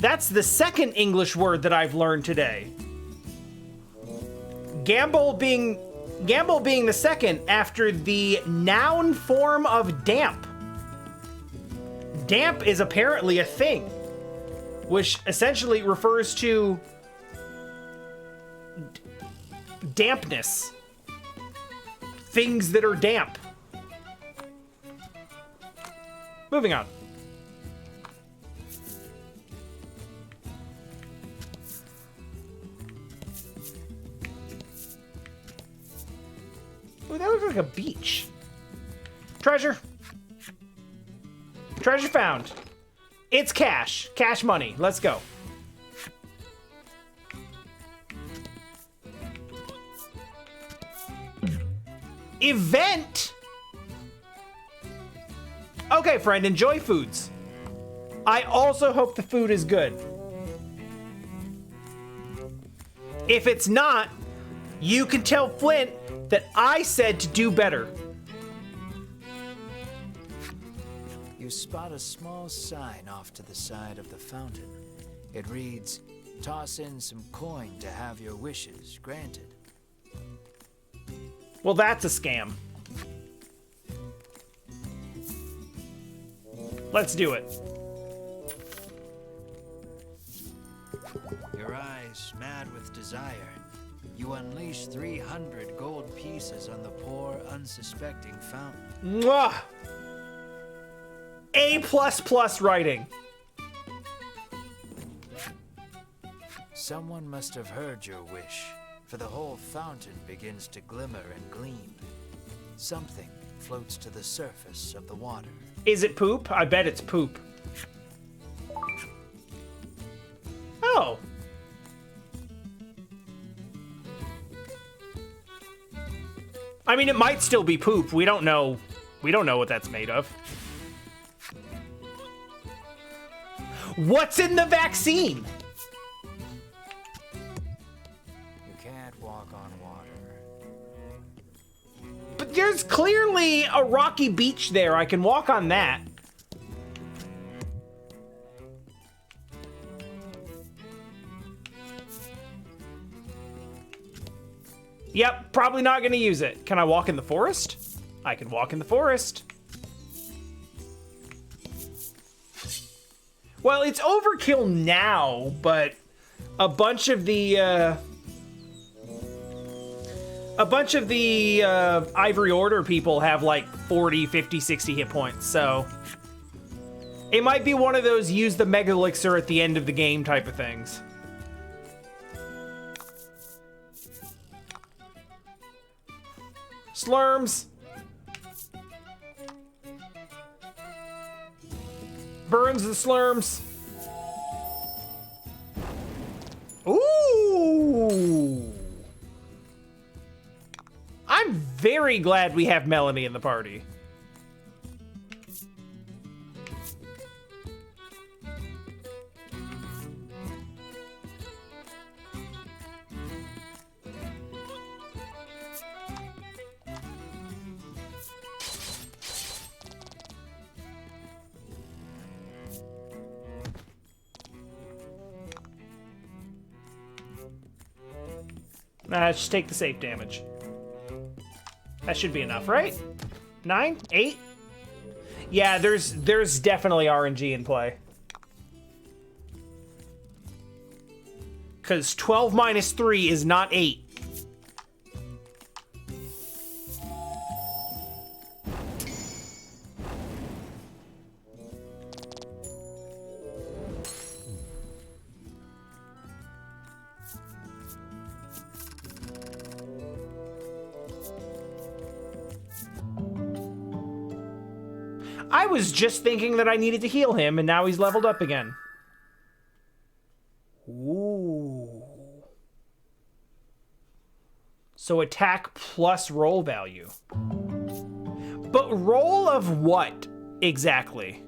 That's the second English word that I've learned today. Gamble being the second after the noun form of damp. Damp is apparently a thing, which essentially refers to dampness. Things that are damp. Moving on. Ooh, that looks like a beach. Treasure. Treasure found. It's cash. Cash money. Let's go. Event. Okay, friend, enjoy foods. I also hope the food is good. If it's not, you can tell Flint that I said to do better. You spot a small sign off to the side of the fountain. It reads, "Toss in some coin to have your wishes granted." Well, that's a scam. Let's do it. Your eyes mad with desire, you unleash 300 gold pieces on the poor, unsuspecting fountain. Mwah! A++ writing. Someone must have heard your wish, for the whole fountain begins to glimmer and gleam. Something floats to the surface of the water. Is it poop? I bet it's poop. Oh. I mean, it might still be poop. We don't know. We don't know what that's made of. What's in the vaccine? You can't walk on water. But there's clearly a rocky beach there. I can walk on that. Yep, probably not gonna use it. Can I walk in the forest? I can walk in the forest. Well, it's overkill now, but a bunch of the Ivory Order people have like 40, 50, 60 hit points, so it might be one of those use the Mega Elixir at the end of the game type of things. Slurms. Burns the slurms. Ooh. I'm very glad we have Melanie in the party. Let's just take the safe damage. That should be enough, right? 9? 8? Yeah, there's definitely RNG in play. Because 12 minus 3 is not 8. I was just thinking that I needed to heal him, and now he's leveled up again. Ooh. So attack plus roll value. But roll of what, exactly?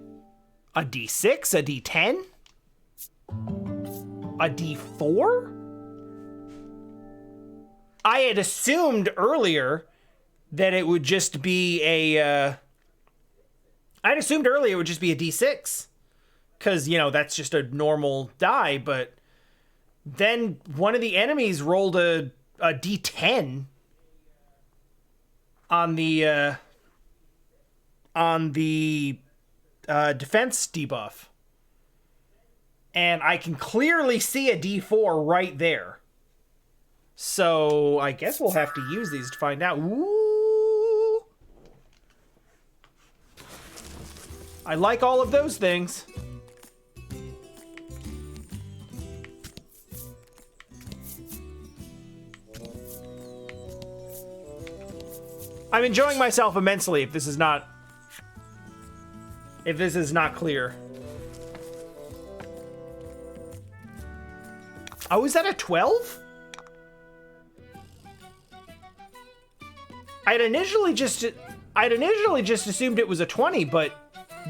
A D6? A D10? A D4? I had assumed earlier that it would just be a... I'd assumed earlier it would just be a D6. because, you know, that's just a normal die, but then one of the enemies rolled a d10 on the defense debuff. And I can clearly see a d4 right there. So I guess we'll have to use these to find out. Ooh. I like all of those things. I'm enjoying myself immensely if this is not clear. Oh, is that a 12? I'd initially just assumed it was a 20, but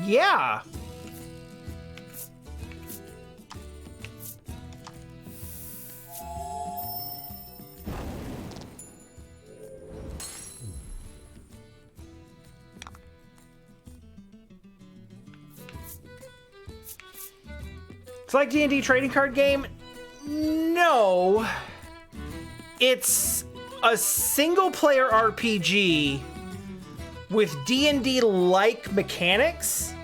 yeah. It's like D&D trading card game? No. It's a single-player RPG with D&D-like mechanics,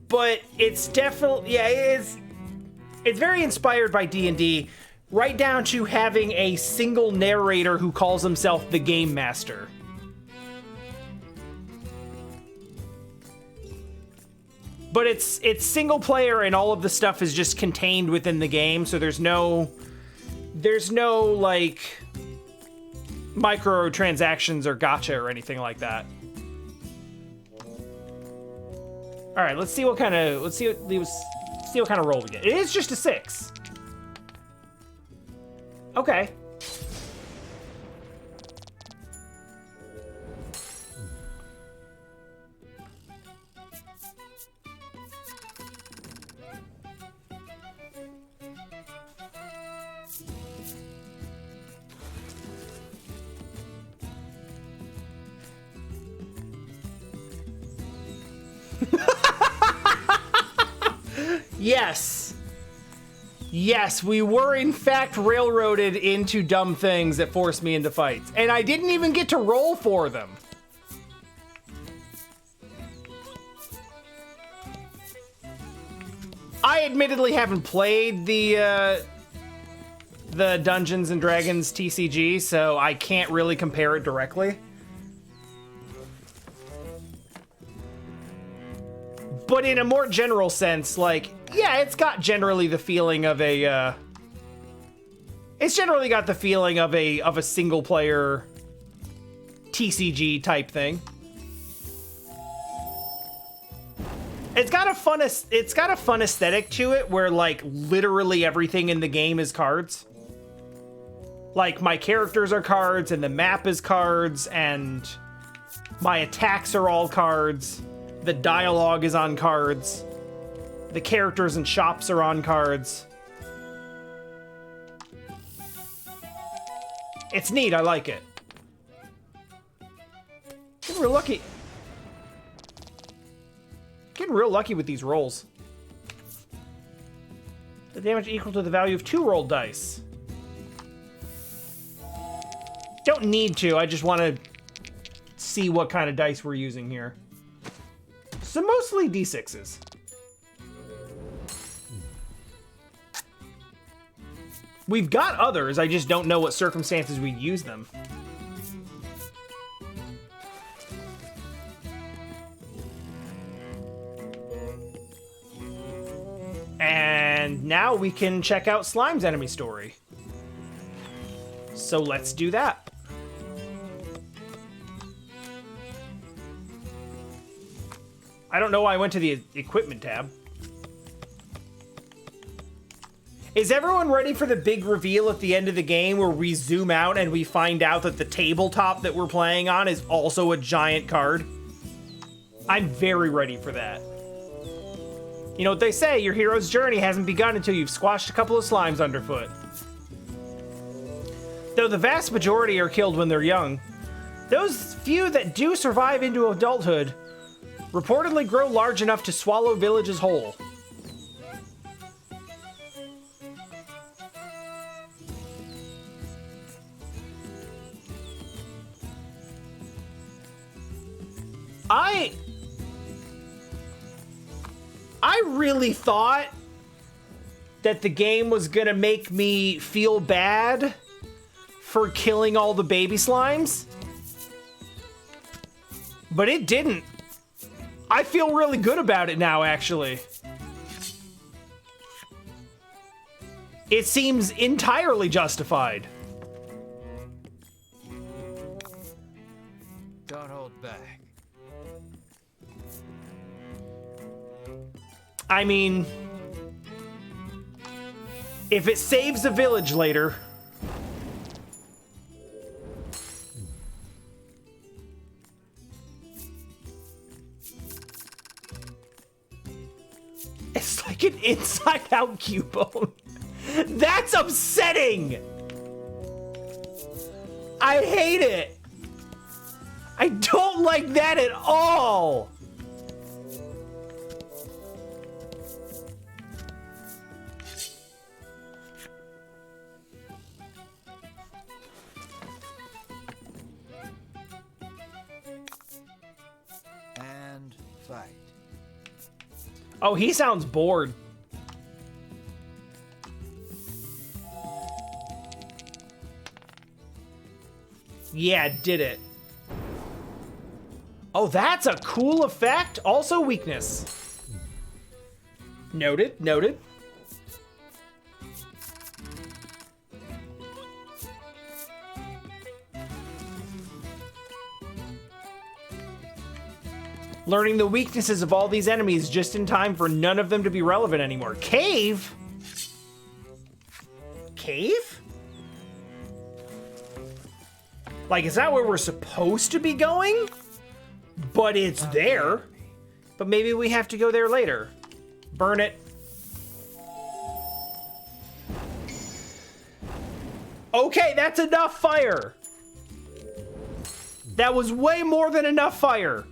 but it's definitely, yeah, it's very inspired by D&D, right down to having a single narrator who calls himself the Game Master. But it's single player, and all of the stuff is just contained within the game, so there's no like microtransactions or gacha or anything like that. All right, let's see what kind of roll we get. It is just a 6. Okay. Yes. Yes, we were in fact railroaded into dumb things that forced me into fights. And I didn't even get to roll for them. I admittedly haven't played the Dungeons and Dragons TCG, so I can't really compare it directly. But in a more general sense, like, yeah, it's got generally the feeling of a, it's generally got the feeling of a single player TCG type thing. It's got a fun aesthetic to it where, like, literally everything in the game is cards. Like, my characters are cards, and the map is cards, and my attacks are all cards. The dialogue is on cards. The characters and shops are on cards. It's neat, I like it. Getting real lucky. Getting real lucky with these rolls. The damage equal to the value of 2 rolled dice. Don't need to, I just want to see what kind of dice we're using here. So mostly D6s. We've got others, I just don't know what circumstances we'd use them. And now we can check out Slime's enemy story. So let's do that. I don't know why I went to the equipment tab. Is everyone ready for the big reveal at the end of the game where we zoom out and we find out that the tabletop that we're playing on is also a giant card? I'm very ready for that. You know what they say, your hero's journey hasn't begun until you've squashed a couple of slimes underfoot. Though the vast majority are killed when they're young, those few that do survive into adulthood Reportedly grow large enough to swallow villages whole. I really thought that the game was gonna make me feel bad for killing all the baby slimes, but it didn't. I feel really good about it now, actually. It seems entirely justified. Don't hold back. I mean, if it saves a village later. It's like an inside-out Cubone. That's upsetting! I hate it! I don't like that at all! And fight. Oh, he sounds bored. Yeah, did it. Oh, that's a cool effect. Also weakness. Noted, noted. Learning the weaknesses of all these enemies just in time for none of them to be relevant anymore. Cave? Cave? Like, is that where we're supposed to be going? But it's there. But maybe we have to go there later. Burn it. Okay, that's enough fire. That was way more than enough fire.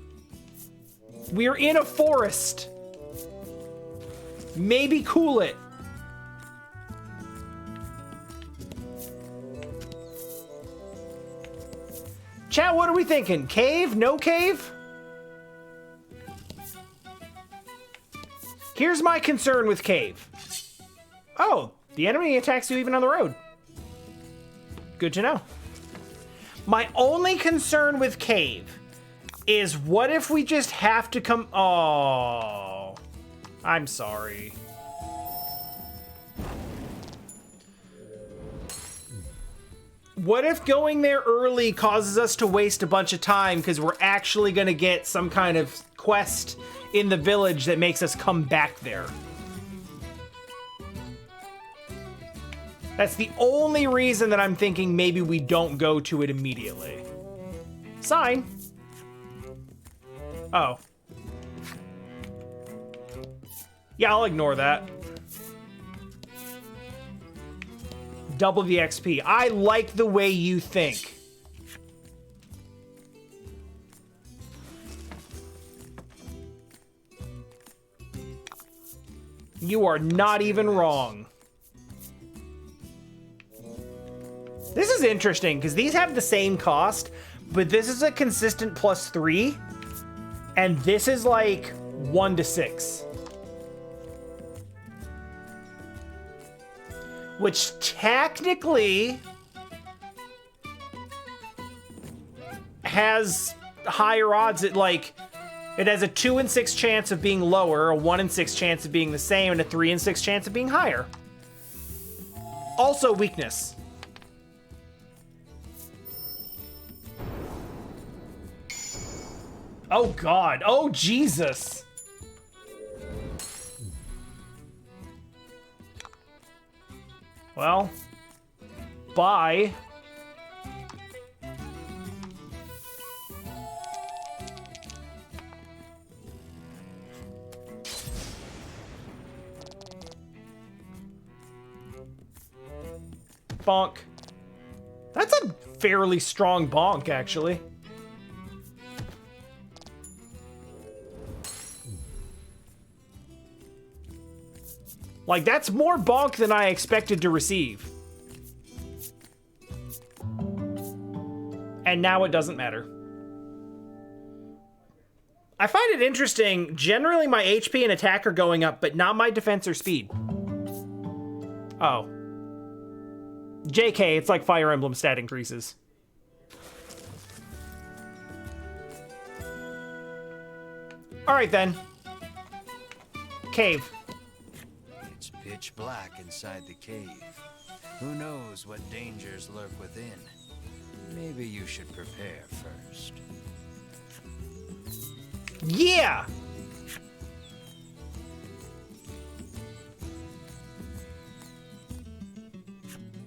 We're in a forest. Maybe cool it. Chat, what are we thinking? Cave? No cave? Here's my concern with cave. Oh, the enemy attacks you even on the road. Good to know. My only concern with cave is what if we just have to come... Oh, I'm sorry. What if going there early causes us to waste a bunch of time because we're actually going to get some kind of quest in the village that makes us come back there? That's the only reason that I'm thinking maybe we don't go to it immediately. Sign. Oh. Yeah, I'll ignore that. Double the XP. I like the way you think. You are not even wrong. This is interesting because these have the same cost, but this is a consistent +3, and this is like 1 to 6. Which technically has higher odds at, like, it has a 2 in 6 chance of being lower, a 1 in 6 chance of being the same, and a 3 in 6 chance of being higher. Also weakness. Oh God, oh Jesus. Well, bye. Bonk. That's a fairly strong bonk, actually. Like, that's more bonk than I expected to receive. And now it doesn't matter. I find it interesting. Generally, my HP and attack are going up, but not my defense or speed. Oh. JK, it's like Fire Emblem stat increases. Alright then. Cave. It's pitch black inside the cave. Who knows what dangers lurk within? Maybe you should prepare first. Yeah!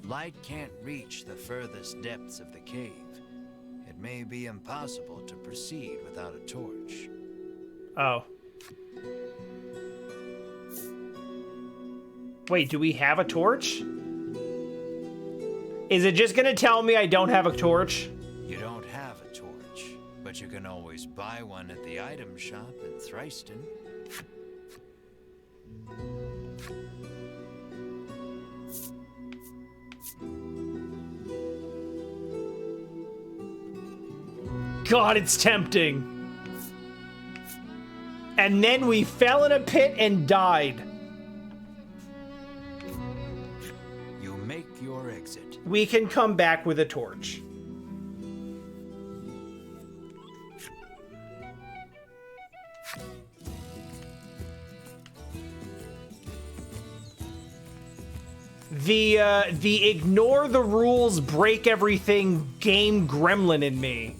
Light can't reach the furthest depths of the cave. It may be impossible to proceed without a torch. Oh. Wait, do we have a torch? Is it just gonna tell me I don't have a torch? You don't have a torch, but you can always buy one at the item shop in Thriston. God, it's tempting. And then we fell in a pit and died. You make your exit. We can come back with a torch. The ignore the rules, break everything game gremlin in me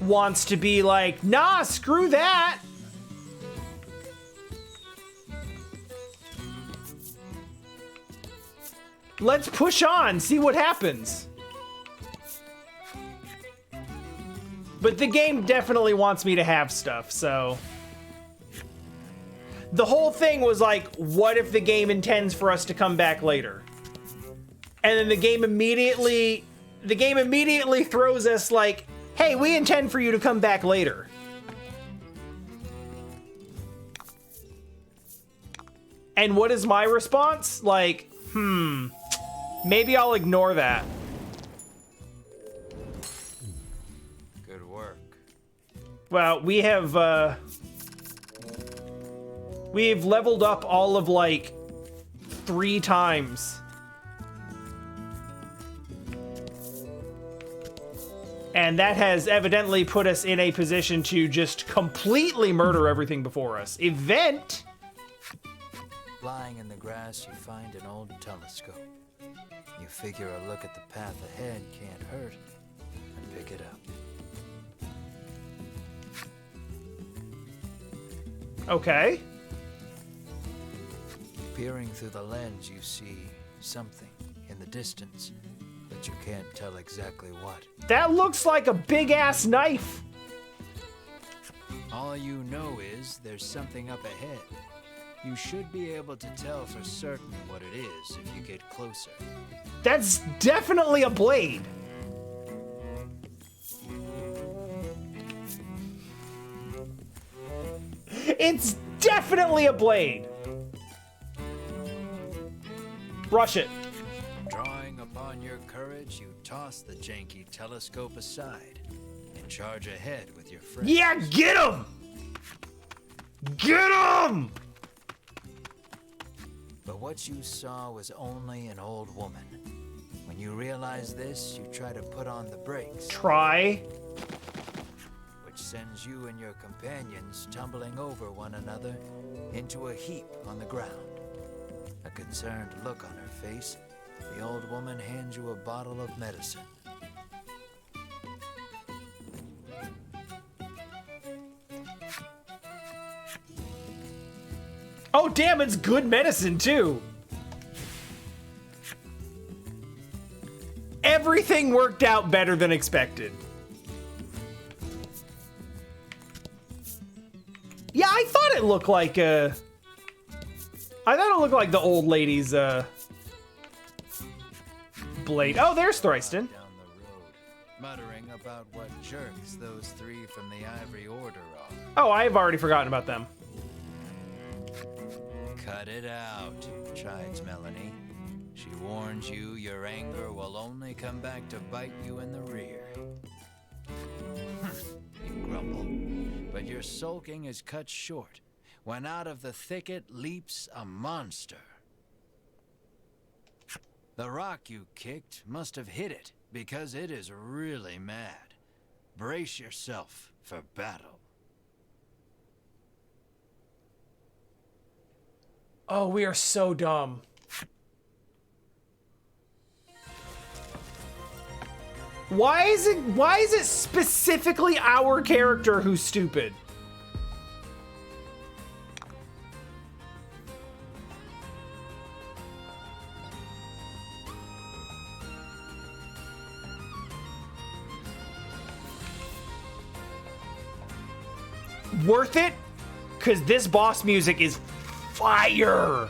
wants to be like, nah, screw that. Let's push on, see what happens. But the game definitely wants me to have stuff, so. The whole thing was like, what if the game intends for us to come back later? And then the game immediately throws us like, hey, we intend for you to come back later. And what is my response? Like, maybe I'll ignore that. Good work. Well, we've leveled up all of like 3 times. And that has evidently put us in a position to just completely murder everything before us. Event! Lying in the grass, you find an old telescope. You figure a look at the path ahead can't hurt, and pick it up. Okay. Peering through the lens, you see something in the distance, but you can't tell exactly what. That looks like a big-ass knife. All you know is there's something up ahead. You should be able to tell for certain what it is if you get closer. That's definitely a blade. It's definitely a blade. Rush it. Drawing upon your courage, you toss the janky telescope aside and charge ahead with your friends. Yeah, get him! Get him! But what you saw was only an old woman. When you realize this, you try to put on the brakes, Try. which sends you and your companions tumbling over one another into a heap on the ground. A concerned look on her face, the old woman hands you a bottle of medicine. Oh, damn, it's good medicine, too. Everything worked out better than expected. Yeah, I thought it looked like I thought it looked like the old lady's blade. Oh, there's Thriston. Down the road, muttering about what jerks those 3 from the Ivory Order are. Oh, I've already forgotten about them. Cut it out. chides Melanie. She warns you your anger will only come back to bite you in the rear. You grumble, but your sulking is cut short when out of the thicket leaps a monster. The rock you kicked must have hit it, because it is really mad. Brace yourself for battle. Oh, we are so dumb. Why is it specifically our character who's stupid? Worth it? Because this boss music is fire.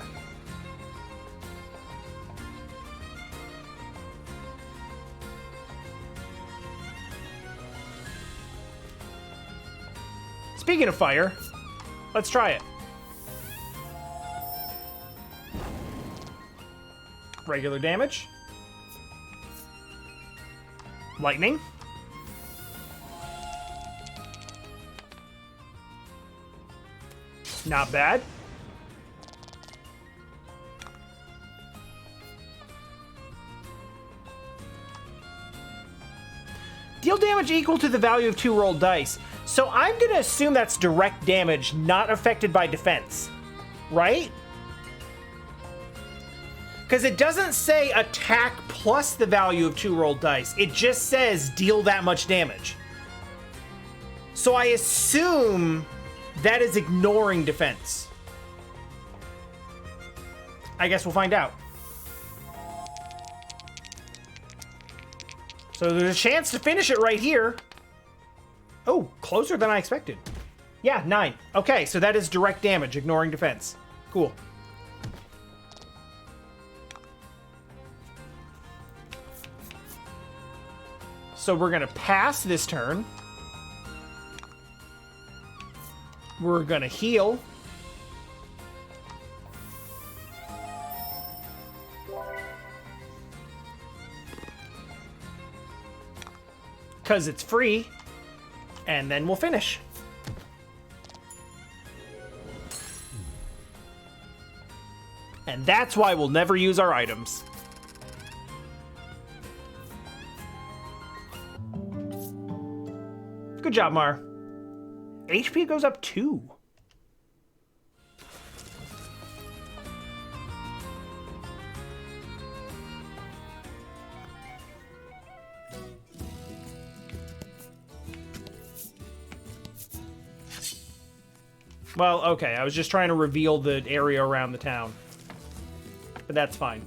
Speaking of fire, let's try it. Regular damage. Lightning. Not bad. Deal damage equal to the value of 2 rolled dice. So I'm going to assume that's direct damage, not affected by defense. Right? Because it doesn't say attack plus the value of 2 rolled dice. It just says deal that much damage. So I assume that is ignoring defense. I guess we'll find out. So there's a chance to finish it right here. Oh, closer than I expected. Yeah, 9. Okay, so that is direct damage, ignoring defense. Cool. So we're gonna pass this turn. We're gonna heal. Because it's free. And then we'll finish. And that's why we'll never use our items. Good job, Mar. HP goes up 2. Well, okay, I was just trying to reveal the area around the town. But that's fine.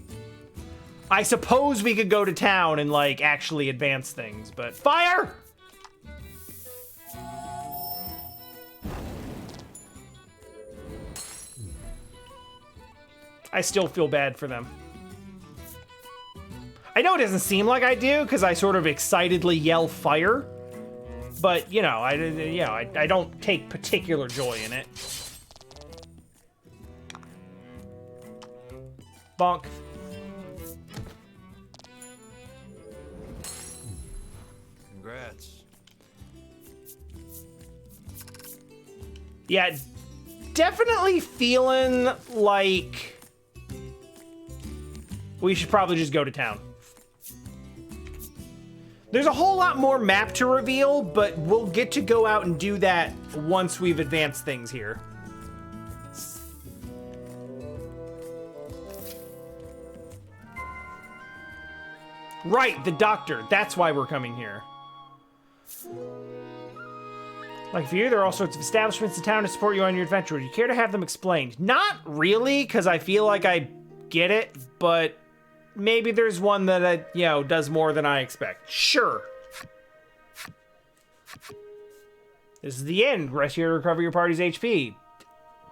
I suppose we could go to town and, like, actually advance things, but... Fire! I still feel bad for them. I know it doesn't seem like I do, because I sort of excitedly yell fire. But, you know, I don't take particular joy in it. Bonk. Congrats. Yeah, definitely feeling like we should probably just go to town. There's a whole lot more map to reveal, but we'll get to go out and do that once we've advanced things here. Right, the doctor. That's why we're coming here. Like for you, there are all sorts of establishments in town to support you on your adventure. Would you care to have them explained? Not really, because I feel like I get it, but... maybe there's one that, does more than I expect. Sure. This is the end. Rest here to recover your party's HP.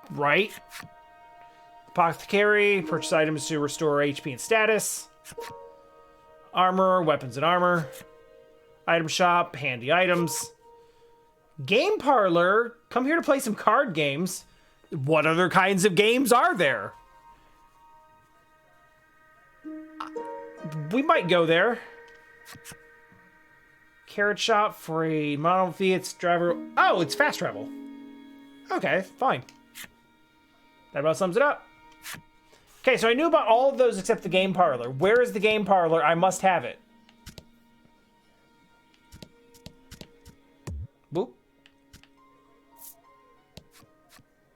Right? Apothecary. Purchase items to restore HP and status. Armor. Weapons and armor. Item shop. Handy items. Game parlor. Come here to play some card games. What other kinds of games are there? We might go there. Carrot shop for a model Fiat's driver. Oh, it's fast travel. Okay, fine. That about sums it up. Okay, so I knew about all of those except the game parlor. Where is the game parlor? I must have it. Boop.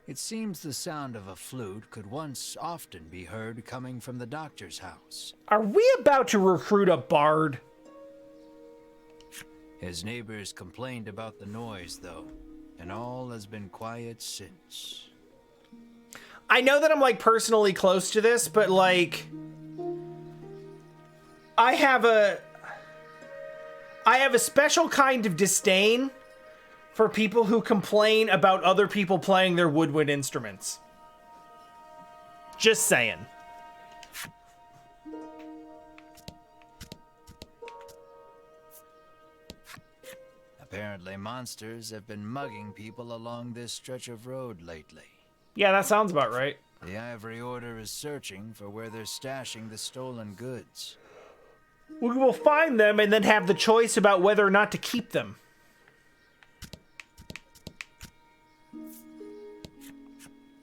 It seems the sound of a flute could once often be heard coming from the doctor's house. Are we about to recruit a bard? His neighbors complained about the noise, though, and all has been quiet since. I know that I'm, like, personally close to this, but, like... I have a special kind of disdain for people who complain about other people playing their woodwind instruments. Just saying. Apparently, monsters have been mugging people along this stretch of road lately. Yeah, that sounds about right. The Ivory Order is searching for where they're stashing the stolen goods. We will find them and then have the choice about whether or not to keep them.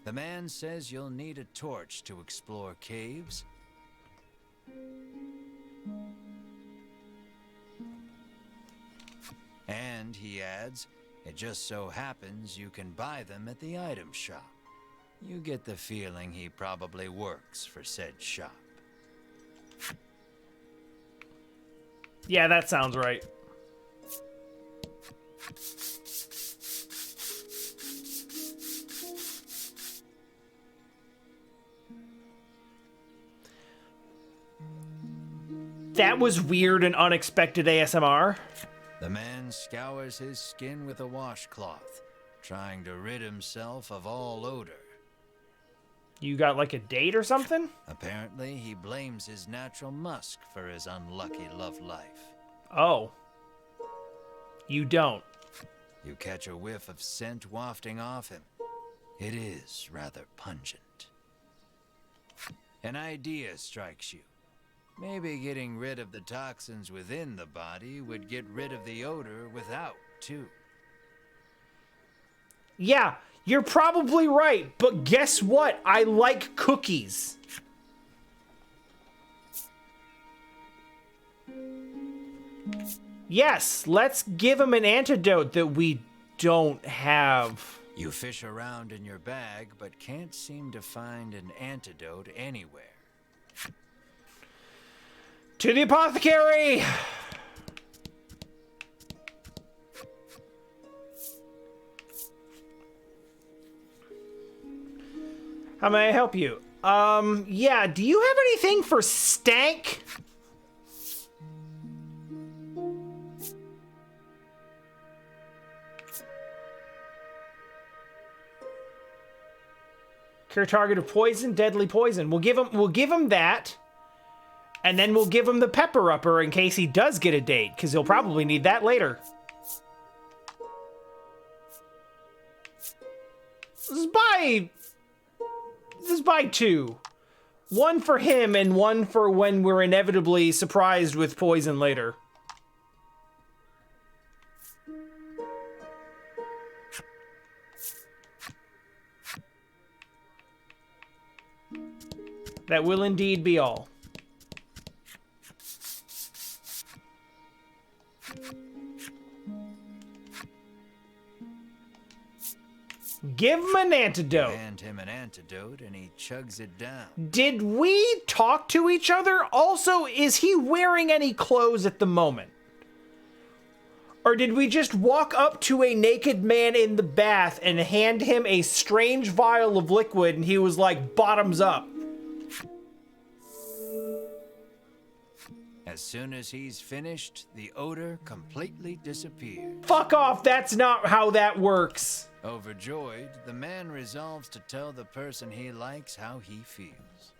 The man says you'll need a torch to explore caves. And, he adds, it just so happens you can buy them at the item shop. You get the feeling he probably works for said shop. Yeah, that sounds right. That was weird and unexpected ASMR. The man scours his skin with a washcloth, trying to rid himself of all odor. You got like a date or something? Apparently, he blames his natural musk for his unlucky love life. Oh. You don't. You catch a whiff of scent wafting off him. It is rather pungent. An idea strikes you. Maybe getting rid of the toxins within the body would get rid of the odor without, too. Yeah, you're probably right, but guess what? I like cookies. Yes, let's give him an antidote that we don't have. You fish around in your bag, but can't seem to find an antidote anywhere. To the apothecary! How may I help you? Yeah, do you have anything for stank? Cure target of poison, deadly poison. We'll give him that. And then we'll give him the pepper upper in case he does get a date, because he'll probably need that later. Just buy two. One for him and one for when we're inevitably surprised with poison later. That will indeed be all. Give him an antidote. You hand him an antidote and he chugs it down. Did we talk to each other? Also, is he wearing any clothes at the moment? Or did we just walk up to a naked man in the bath and hand him a strange vial of liquid and he was like, bottoms up? As soon as he's finished, the odor completely disappears. Fuck off, that's not how that works. Overjoyed, the man resolves to tell the person he likes how he feels.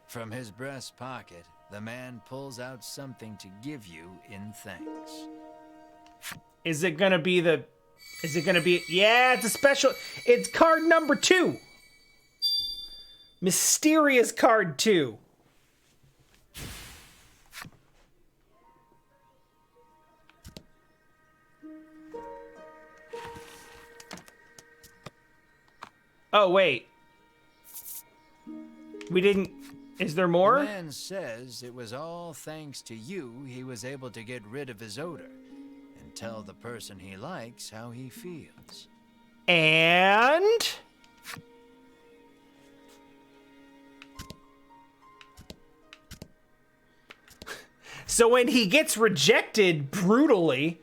From his breast pocket, the man pulls out something to give you in thanks. Is it gonna be yeah, it's a special, it's card number 2. Mysterious card 2. Oh, wait. We didn't... Is there more? The man says it was all thanks to you he was able to get rid of his odor and tell the person he likes how he feels. And... So when he gets rejected brutally,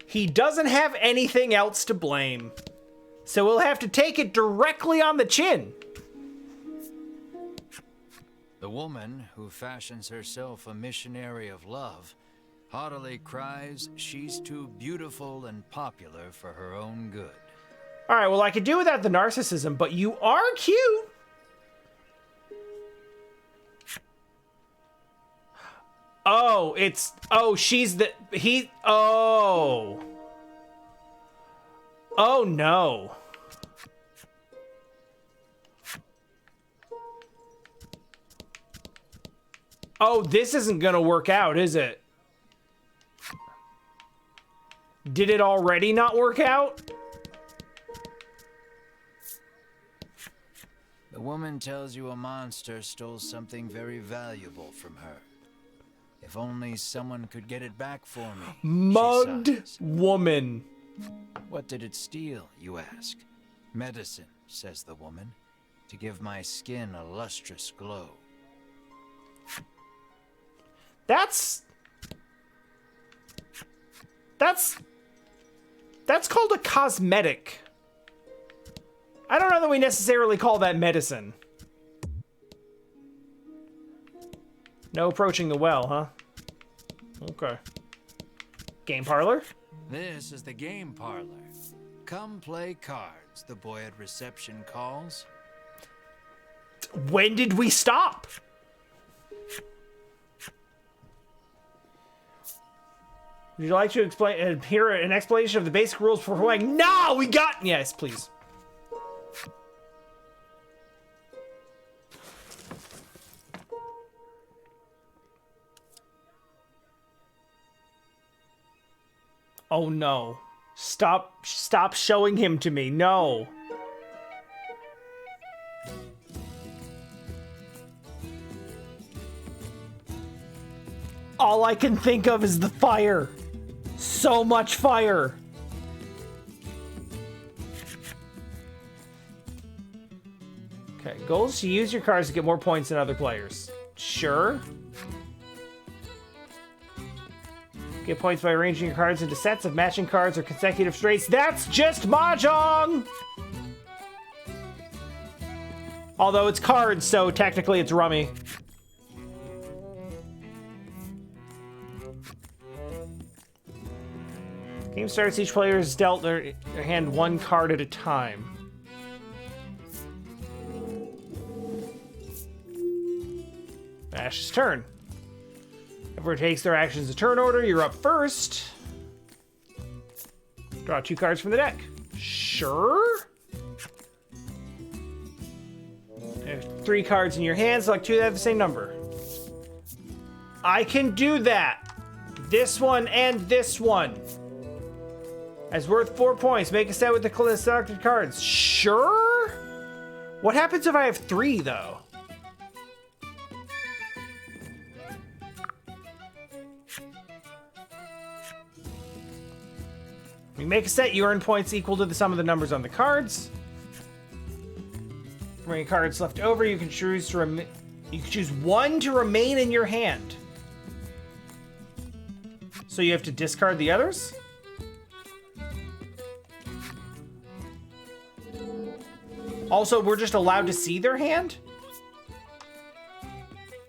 he doesn't have anything else to blame. So we'll have to take it directly on the chin. The woman who fashions herself a missionary of love haughtily cries she's too beautiful and popular for her own good. All right, well, I could do without the narcissism, but you are cute. Oh, it's... Oh, she's the... He... Oh. Oh, no. Oh, this isn't gonna work out, is it? Did it already not work out? The woman tells you a monster stole something very valuable from her. If only someone could get it back for me. Mugged she sighs. woman. What did it steal, you ask? Medicine, says the woman, to give my skin a lustrous glow. That's called a cosmetic. I don't know that we necessarily call that medicine. No approaching the well, huh? Okay. Game parlor? This is the game parlor. Come play cards, the boy at reception calls. When did we stop? Would you like to explain hear an explanation of the basic rules before playing? No, we got... Yes, please. Oh no. Stop showing him to me. No. All I can think of is the fire. So much fire. Okay, goal is to use your cards to get more points than other players. Sure. Get points by arranging your cards into sets of matching cards or consecutive straights. That's just Mahjong! Although it's cards, so technically it's rummy. Game starts, each player is dealt their hand one card at a time. Ash's turn. Everyone takes their actions in turn order. You're up first. Draw 2 cards from the deck. Sure. There's 3 cards in your hand. Select 2 that have the same number. I can do that. This one and this one. As worth 4 points. Make a set with the selected cards. Sure. What happens if I have 3 though? You make a set, you earn points equal to the sum of the numbers on the cards. For any cards left over, you can choose to choose 1 to remain in your hand. So you have to discard the others? Also, we're just allowed to see their hand?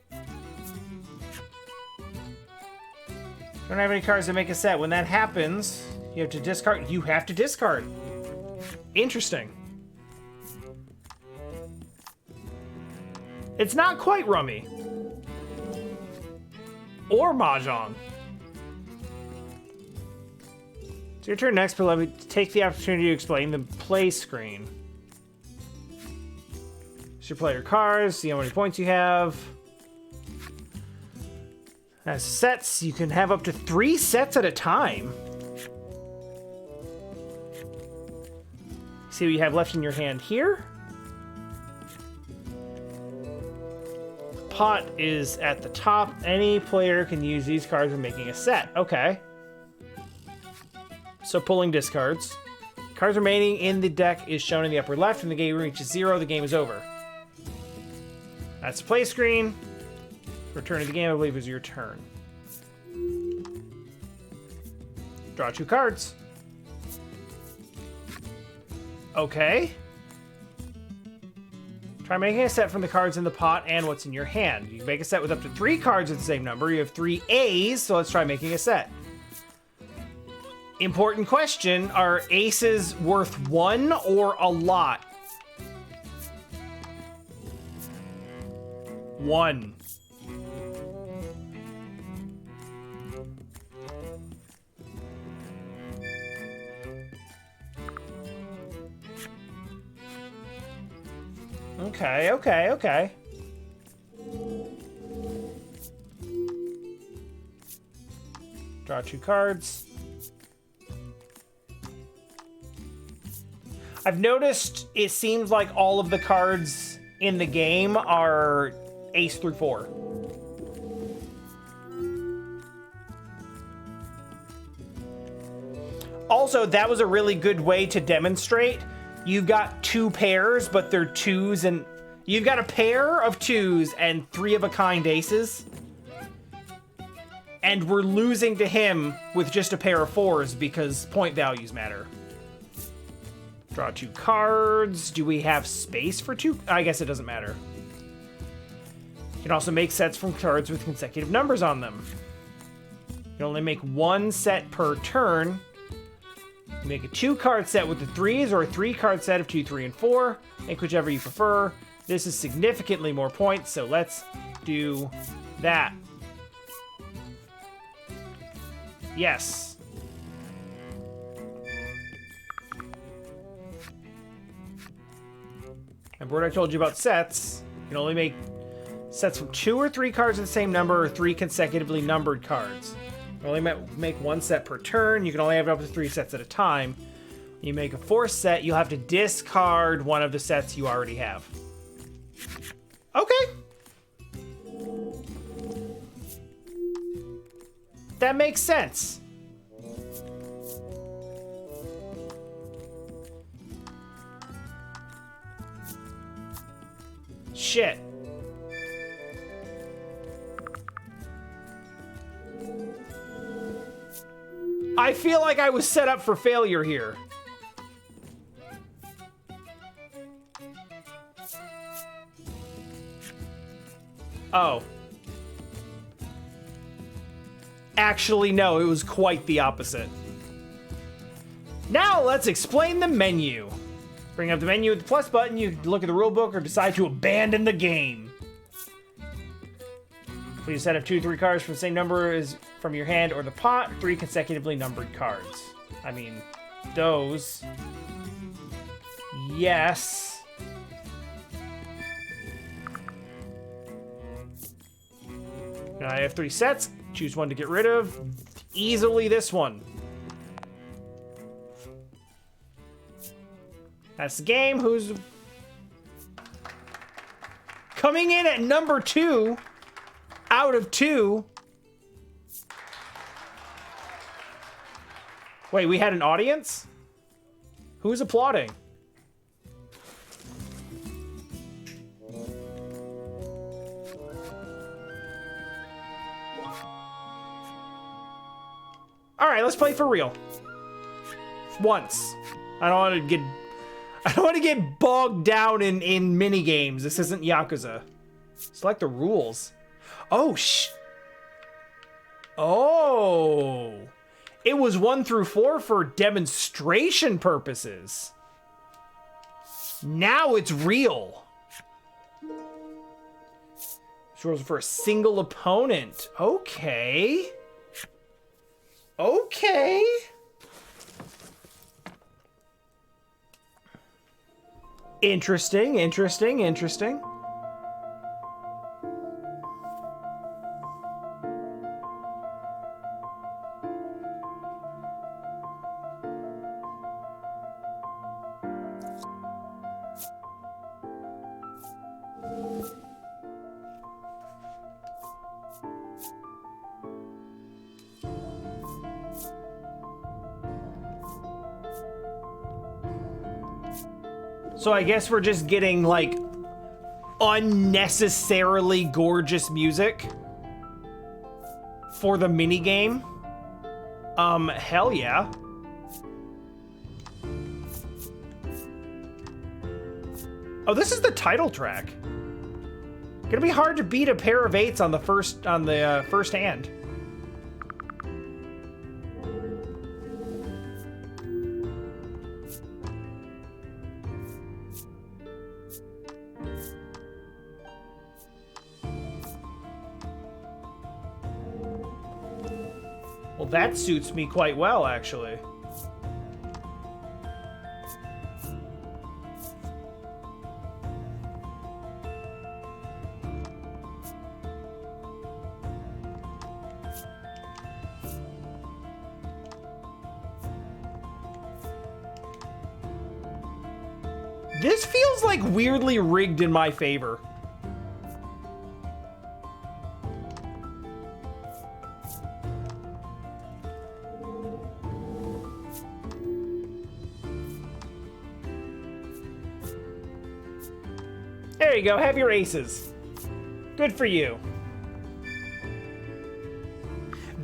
Don't have any cards to make a set. When that happens, you have to discard. You have to discard. Interesting. It's not quite rummy. Or Mahjong. It's your turn next, but let me take the opportunity to explain the play screen. So you play your cards, see how many points you have. As sets, you can have up to 3 sets at a time. See what you have left in your hand here. Pot is at the top. Any player can use these cards when making a set. Okay. So pulling discards. Cards remaining in the deck is shown in the upper left. When the game reaches 0, the game is over. That's the play screen. Return to the game, I believe, is your turn. Draw 2 cards. Okay. Try making a set from the cards in the pot and what's in your hand. You can make a set with up to 3 cards of the same number. You have 3 A's, so let's try making a set. Important question, are aces worth 1 or a lot? 1. Okay. Draw 2 cards. I've noticed it seems like all of the cards in the game are ace through 4. Also, that was a really good way to demonstrate. You've got 2 pairs, but they're 2s, and you've got a pair of 2s and 3 of a kind aces. And we're losing to him with just a pair of 4s because point values matter. Draw 2 cards. Do we have space for 2? I guess it doesn't matter. You can also make sets from cards with consecutive numbers on them. You can only make 1 set per turn. You make a 2-card set with the 3s or a 3-card set of 2, 3, and 4. Make whichever you prefer. This is significantly more points, so let's do that. Yes. Remember what I told you about sets? You can only make sets from 2 or 3 cards of the same number or 3 consecutively numbered cards. You can only make 1 set per turn. You can only have up to 3 sets at a time. When you make a 4th set, you'll have to discard one of the sets you already have. Okay. That makes sense. Shit. I feel like I was set up for failure here. Oh. Actually, no, it was quite the opposite. Now let's explain the menu. Bring up the menu with the plus button, you can look at the rulebook or decide to abandon the game. Please set up 2, 3 cards from the same number as from your hand or the pot, 3 consecutively numbered cards. I mean, those. Yes. Now I have 3 sets. Choose one to get rid of. Easily this one. That's the game. Who's coming in at number 2 out of 2? Wait, we had an audience? Who's applauding? All right, let's play for real. Once. I don't want to get bogged down in mini games. This isn't Yakuza. Select the rules. Oh, Oh. It was 1 through 4 for demonstration purposes. Now it's real. This rules for a single opponent. Okay. Interesting, interesting, interesting. So I guess we're just getting, like, unnecessarily gorgeous music for the minigame. Hell yeah. Oh, this is the title track. Gonna be hard to beat a pair of 8s on the first hand. Well, that suits me quite well, actually. This feels like weirdly rigged in my favor. There you go, have your aces. Good for you.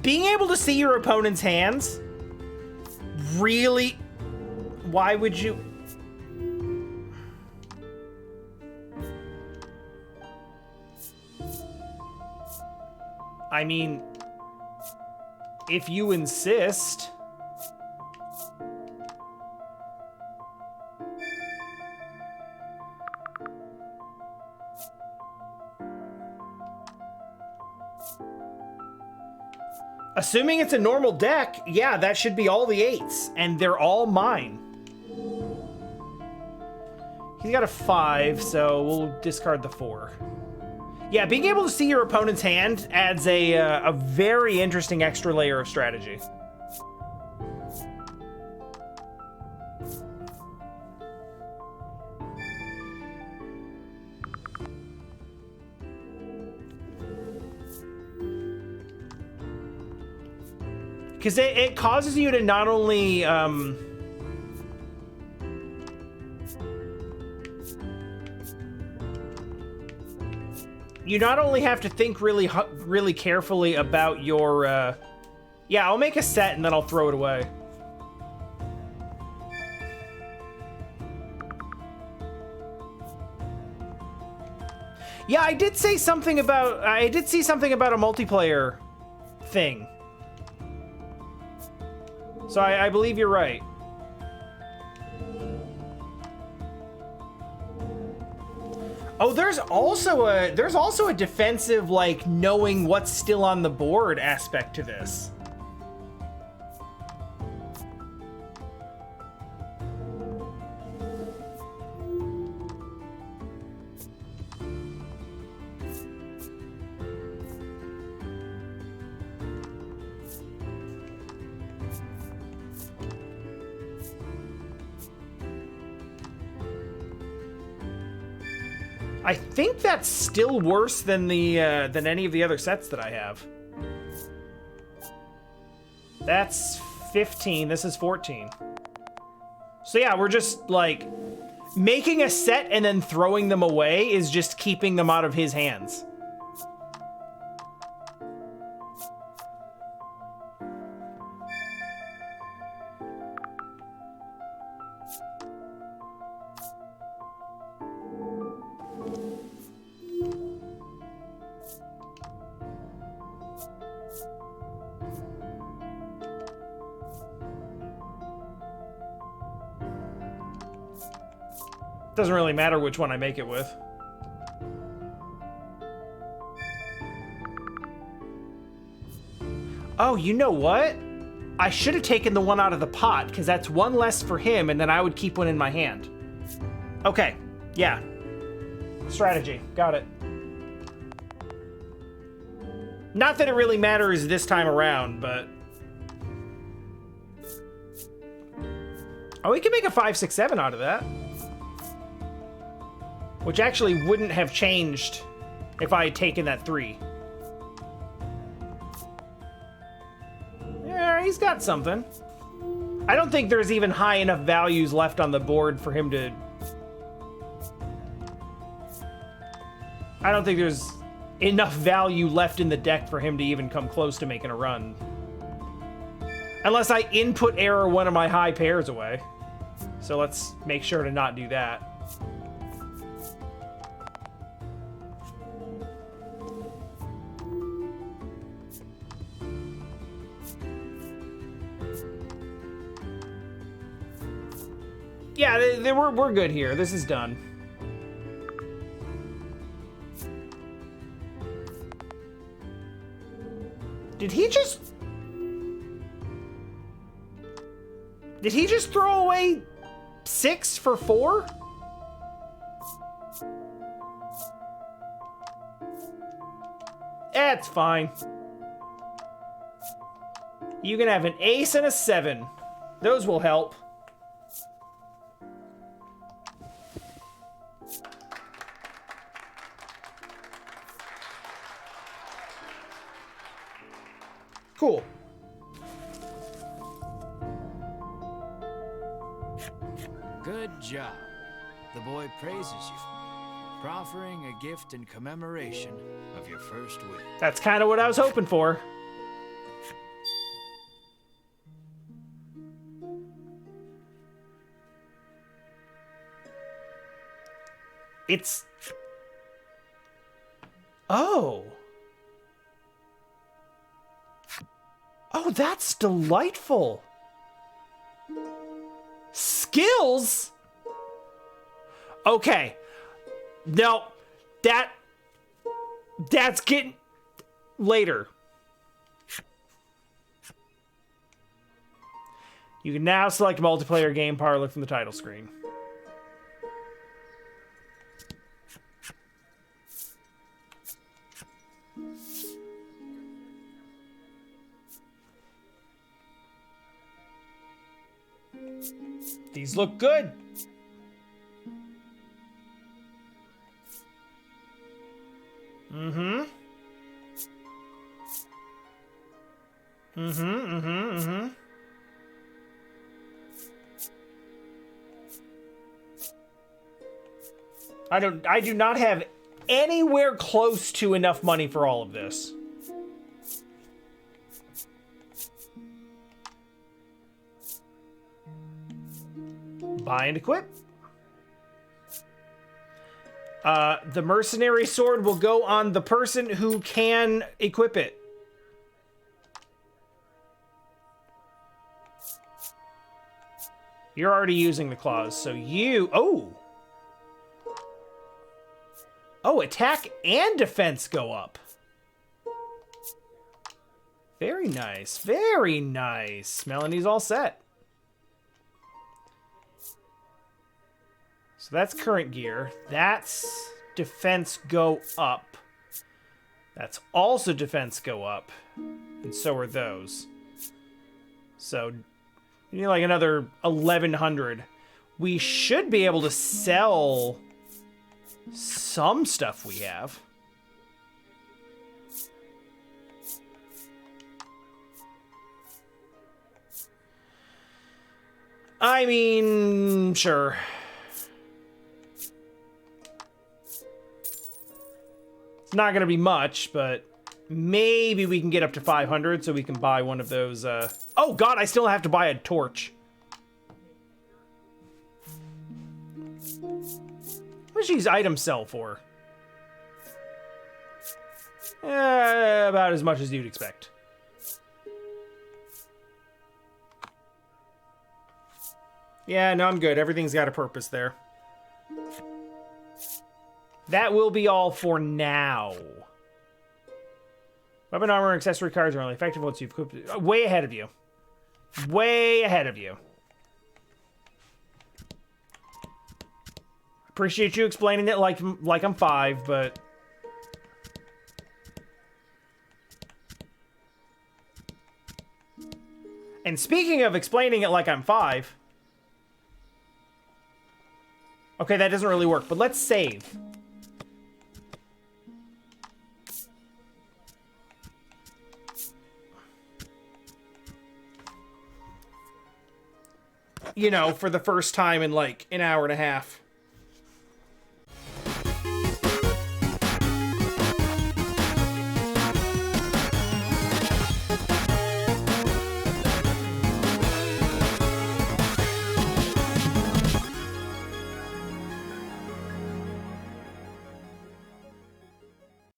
Being able to see your opponent's hands, really? Why would you? I mean, if you insist. Assuming it's a normal deck, yeah, that should be all the 8s, and they're all mine. He's got a 5, so we'll discard the 4. Yeah, being able to see your opponent's hand adds a very interesting extra layer of strategy. Because it causes you to not only you not only have to think really carefully about your yeah, I'll make a set and then I'll throw it away. Yeah, I did see something about a multiplayer thing. So I believe you're right. Oh, there's also a defensive, like, knowing what's still on the board aspect to this. I think that's still worse than the than any of the other sets that I have. That's 15. This is 14. So yeah, we're just like making a set and then throwing them away is just keeping them out of his hands. Doesn't really matter which one I make it with. Oh, you know what? I should have taken the one out of the pot, because that's one less for him, and then I would keep one in my hand. Okay, Yeah. Strategy. Got it. Not that it really matters this time around, but... Oh, we can make a 5, 6, 7 out of that. Which actually wouldn't have changed if I had taken that 3. Yeah, he's got something. I don't think there's even high enough values left on the board for him to... I don't think there's enough value left in the deck for him to even come close to making a run. Unless I input error one of my high pairs away. So let's make sure to not do that. Yeah, we're good here. This is done. Did he just throw away 6 for 4? That's fine. You can have an ace and a 7. Those will help. Cool. Good job. The boy praises you, proffering a gift in commemoration of your first win. That's kind of what I was hoping for. It's... Oh. Oh, that's delightful. Skills? Okay. No, that's getting later. You can now select multiplayer game parlor from the title screen. These look good. I do not have anywhere close to enough money for all of this. Buy and equip. The mercenary sword will go on the person who can equip it. You're already using the claws, so you... Oh! Oh, attack and defense go up. Very nice. Very nice. Melanie's all set. So that's current gear. That's defense go up. That's also defense go up. And so are those. So you need like another 1,100. We should be able to sell some stuff we have. I mean, sure. It's not going to be much, but maybe we can get up to 500 so we can buy one of those. Oh, God, I still have to buy a torch. How much do these items sell for? About as much as you'd expect. Yeah, no, I'm good. Everything's got a purpose there. That will be all for now. Weapon, armor, and accessory cards are only effective once you've equipped... Way ahead of you. Way ahead of you. Appreciate you explaining it like I'm 5, but... And speaking of explaining it like I'm 5... Okay, that doesn't really work, but let's save. You know, for the first time in like an hour and a half.